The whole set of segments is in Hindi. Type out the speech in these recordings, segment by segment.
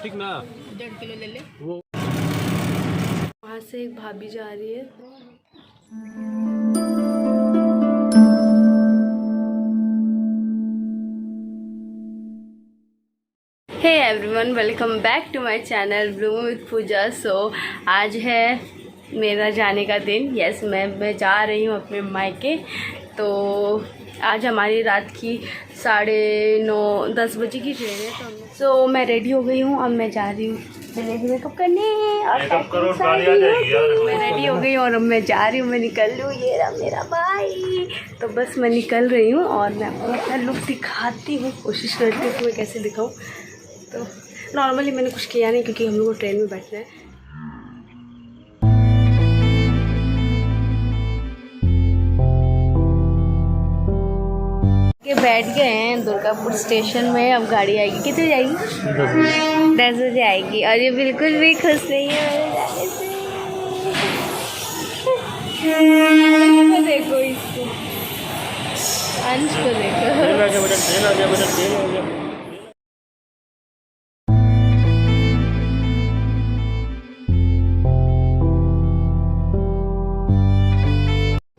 ठीक ना 1.5 किलो ले ले। वो वहाँ से एक भाभी जा रही है। Hey everyone, welcome back to my channel bloom with Pooja. So आज है मेरा जाने का दिन। यस, मैं जा रही हूँ अपने मायके। तो आज हमारी रात की 9:30-10 बजे की ट्रेन है। तो मैं रेडी हो गई हूँ, अब मैं जा रही हूँ मेकअप करने और मैं रेडी हो गई हूँ और अब मैं जा रही हूँ, मैं निकल रही हूँ। ये रहा मेरा भाई। तो बस मैं निकल रही हूँ और मैं आपको अपना लुक दिखाती हूँ, कोशिश करती हूँ कि मैं कैसे दिखाऊँ। तो नॉर्मली मैंने कुछ किया नहीं क्योंकि हम लोग को ट्रेन में बैठना है। के बैठ गए हैं दुर्गापुर स्टेशन में। अब गाड़ी आएगी, कितने जाएगी? 10 बजे आएगी। और ये बिल्कुल भी खुश नहीं है मेरे जाने से। देखो इसको, अंश को देखो।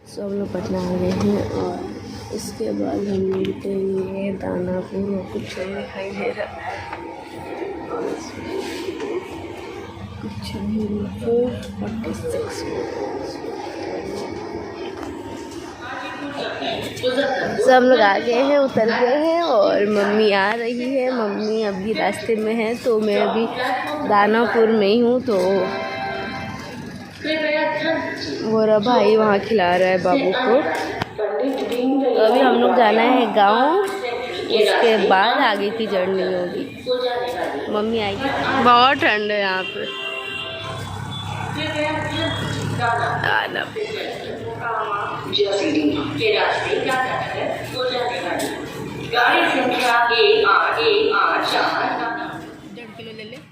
सब लोग पटना आ गए हैं और इसके बाद हम निकलेंगे दानापुर और कुछ नहीं दिखाई दे रहा। कुछ नहीं, 4:46। सब लोग आ गए हैं, उतर गए हैं और मम्मी आ रही है। मम्मी अभी रास्ते में है, तो मैं अभी दानापुर में ही हूँ। तो वो रहा भाई वहाँ खिला रहा है बाबू को। तो अभी हम लोग जाना है गांव, उसके बाद आगे की जर्नी होगी। मम्मी आएगी। बहुत ठंड है यहाँ पे।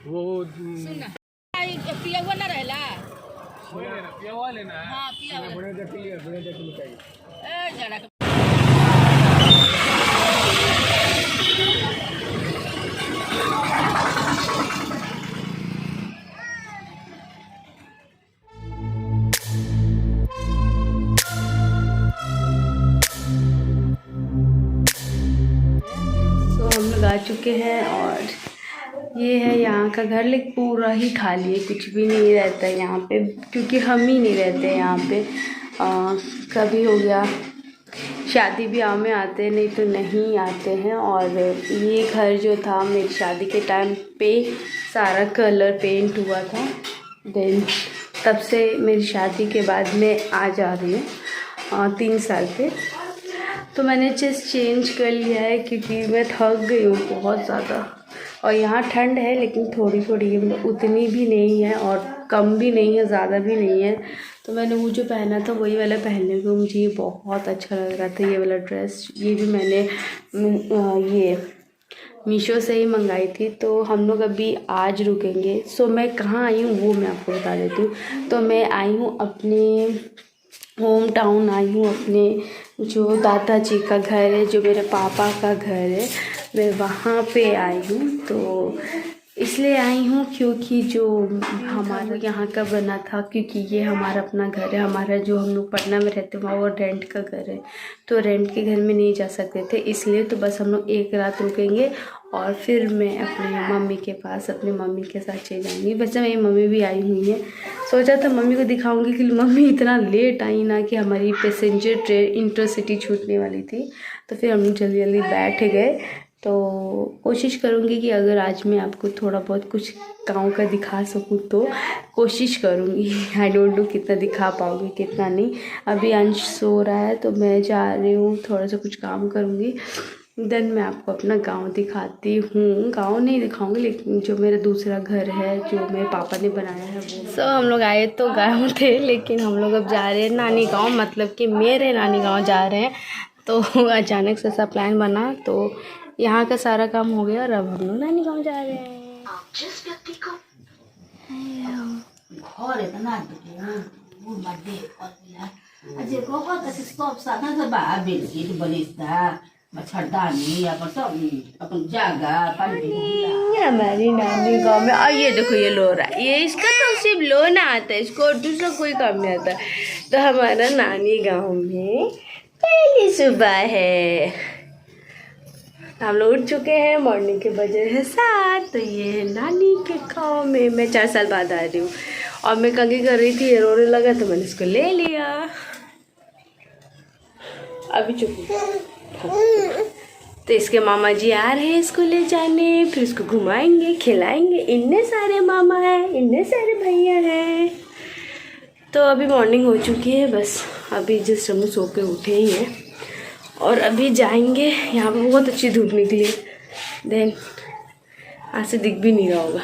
वो पिया हुआ ना रहेला, पिया हुआ लेना है। हाँ पिया हुआ। तो हम लोग आ चुके हैं और ये है यहाँ का घर, लेकिन पूरा ही खाली है, कुछ भी नहीं रहता है यहाँ पे क्योंकि हम ही नहीं रहते यहाँ पे। कभी हो गया शादी ब्याह में आते, नहीं तो नहीं आते हैं। और ये घर जो था मेरी शादी के टाइम पे सारा कलर पेंट हुआ था। देन तब से मेरी शादी के बाद में आ जा रही हूँ 3 साल पे। तो मैंने चीज़ चेंज कर लिया है क्योंकि मैं थक गई हूँ बहुत ज़्यादा। और यहाँ ठंड है लेकिन थोड़ी थोड़ी, उतनी भी नहीं है और कम भी नहीं है, ज़्यादा भी नहीं है। तो मैंने वो जो पहना था वही वाला पहनने को मुझे ये बहुत अच्छा लग रहा था, ये वाला ड्रेस। ये भी मैंने ये मीशो से ही मंगाई थी। तो हम लोग अभी आज रुकेंगे। सो मैं कहाँ आई हूँ वो मैं आपको बता देती हूँ। तो मैं आई हूँ अपने होम टाउन, आई हूँ अपने जो दादाजी का घर है, जो मेरे पापा का घर है, मैं वहाँ पे आई हूँ। तो इसलिए आई हूँ क्योंकि जो हमारा यहाँ का बना था, क्योंकि ये हमारा अपना घर है। हमारा जो हम लोग पटना में रहते हैं वो रेंट का घर है, तो रेंट के घर में नहीं जा सकते थे, इसलिए तो बस हम लोग एक रात रुकेंगे और फिर मैं अपने मम्मी के पास अपनी मम्मी के साथ चली जाऊँगी। वैसे मेरी मम्मी भी आई हुई है। सोचा था मम्मी को दिखाऊंगी कि मम्मी इतना लेट आई ना कि हमारी पैसेंजर ट्रेन इंटरसिटी छूटने वाली थी। तो फिर हम जल्दी जल्दी बैठ गए। तो कोशिश करूँगी कि अगर आज मैं आपको थोड़ा बहुत कुछ गाँव का दिखा सकूँ तो कोशिश करूँगी। आई डोंट नो कितना दिखा पाऊँगी कितना नहीं। अभी अंश सो रहा है तो मैं जा रही हूँ, थोड़ा सा कुछ काम करूँगी, देन मैं आपको अपना गांव दिखाती हूँ। गांव नहीं दिखाऊंगी लेकिन जो मेरा दूसरा घर है जो मेरे पापा ने बनाया है वो। हम लोग आए तो गांव थे, लेकिन हम लोग अब जा रहे हैं नानी गांव, मतलब कि मेरे नानी गांव जा रहे हैं। तो अचानक से ऐसा प्लान बना, तो यहाँ का सारा काम हो गया और अब हम लोग नानी गांव जा रहे हैं। मच्छरदानी अपन जागा हमारी नानी गांव में। और ये देखो ये लोरा, ये इसका तो सिर्फ लोना आता है, इसको और दूसरा कोई काम नहीं आता। तो हमारा नानी गांव में पहली सुबह है, हम लोग उठ चुके हैं। मॉर्निंग के बजे हैं 7। तो ये है नानी के गांव में। मैं 4 साल बाद आ रही हूँ और मैं कंघी कर रही थी, ये रोने लगा तो मैंने इसको ले लिया। अभी चुप। तो इसके मामा जी आ रहे हैं इसको ले जाने, फिर इसको घुमाएंगे खिलाएंगे। इतने सारे मामा हैं, इतने सारे भैया हैं। तो अभी मॉर्निंग हो चुकी है, बस अभी जस्ट हम सो के उठे ही हैं और अभी जाएंगे। यहाँ पे बहुत अच्छी धूप निकली है, देन आज से दिख भी नहीं रहा होगा।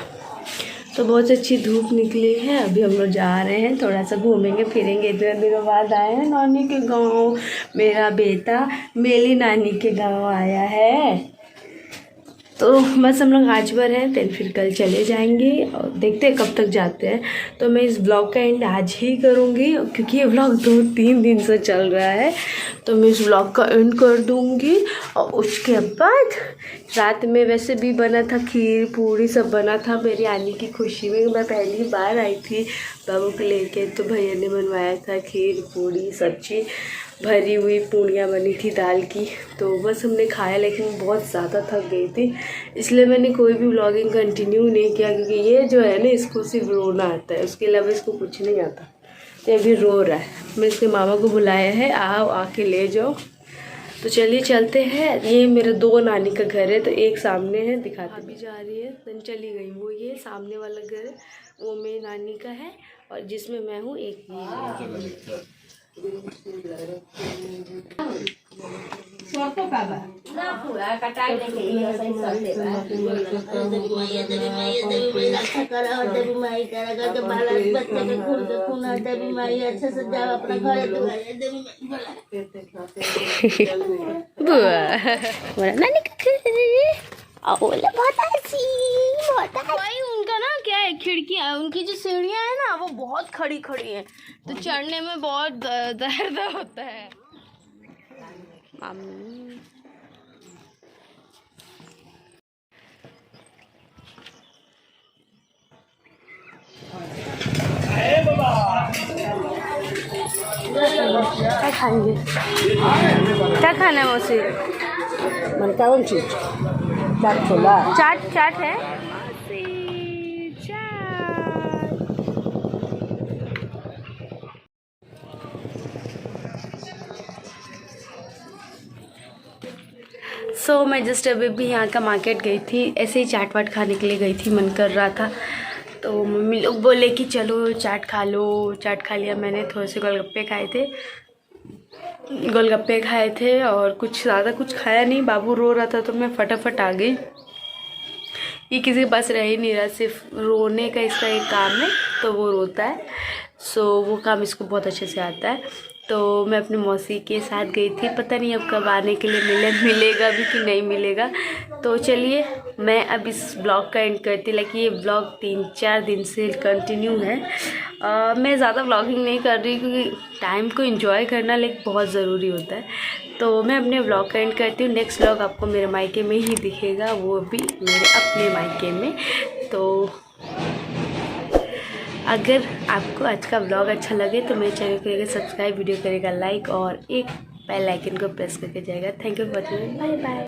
तो बहुत अच्छी धूप निकली है। अभी हम लोग जा रहे हैं, थोड़ा सा घूमेंगे फिरेंगे। इतने दिनों बाद आए हैं नानी के गांव। मेरा बेटा मेरी नानी के गांव आया है। तो बस हम लोग आज भर हैं, देन फिर कल चले जाएंगे और देखते हैं कब तक जाते हैं। तो मैं इस ब्लॉग का एंड आज ही करूँगी, क्योंकि ये ब्लॉग 2-3 दिन से चल रहा है। तो मैं इस ब्लॉग का एंड कर दूँगी। और उसके बाद रात में वैसे भी बना था खीर पूड़ी सब बना था मेरी आने की खुशी में। मैं पहली बार आई थी बाबू को लेके, तो भैया ने बनवाया था खीर पूड़ी सब्जी, भरी हुई पूड़ियाँ बनी थी दाल की। तो बस हमने खाया, लेकिन बहुत ज़्यादा थक गई थी, इसलिए मैंने कोई भी व्लॉगिंग कंटिन्यू नहीं किया। क्योंकि ये जो है ना, इसको सिर्फ रोना आता है, उसके अलावा इसको कुछ नहीं आता। तो अभी रो रहा है। मैं इसके मामा को बुलाया है, आओ आके ले जाओ। तो चलिए चलते हैं। ये मेरे 2 नानी का घर है, तो एक सामने है, दिखाते भी जा रही है, then चली गई। वो ये सामने वाला घर है, वो मेरी नानी का है, और जिसमें मैं हूँ एक ये। भाई उनका ना क्या है, खिड़कियाँ, उनकी जो सीढ़ियाँ हैं ना, वो बहुत खड़ी खड़ी हैं, तो चढ़ने में बहुत दर्द होता है। मम्मी क्या खाएंगे? क्या खाना है मौसी? मन कौन चीज चाट छोला चाट है। सो मैं जस्ट अभी भी यहाँ का मार्केट गई थी, ऐसे ही चाट वाट खाने के लिए गई थी, मन कर रहा था। तो मम्मी लोग बोले कि चलो चाट खा लो। चाट खा लिया मैंने, थोड़े से गोलगप्पे खाए थे और कुछ ज़्यादा कुछ खाया नहीं। बाबू रो रहा था तो मैं फटाफट आ गई। ये किसी के पास रह ही नहीं रहा, सिर्फ रोने का इसका एक काम है, तो वो रोता है। सो वो काम इसको बहुत अच्छे से आता है। तो मैं अपनी मौसी के साथ गई थी, पता नहीं अब कब आने के लिए मिलेगा भी कि नहीं मिलेगा। तो चलिए मैं अब इस ब्लॉग का एंड करती। लाइक ये ब्लॉग 3-4 दिन से कंटिन्यू है। मैं ज़्यादा ब्लॉगिंग नहीं कर रही, क्योंकि टाइम को एंजॉय करना लाइक बहुत ज़रूरी होता है। तो मैं अपने ब्लॉग का एंड करती हूँ। नेक्स्ट ब्लॉग आपको मेरे मायके में ही दिखेगा, वो भी मेरे अपने मायके में। तो अगर आपको आज का ब्लॉग अच्छा लगे तो मेरे चैनल को सब्सक्राइब, वीडियो करेगा लाइक और एक बेल आइकन को प्रेस करके जाएगा। Thank you for watching, bye bye.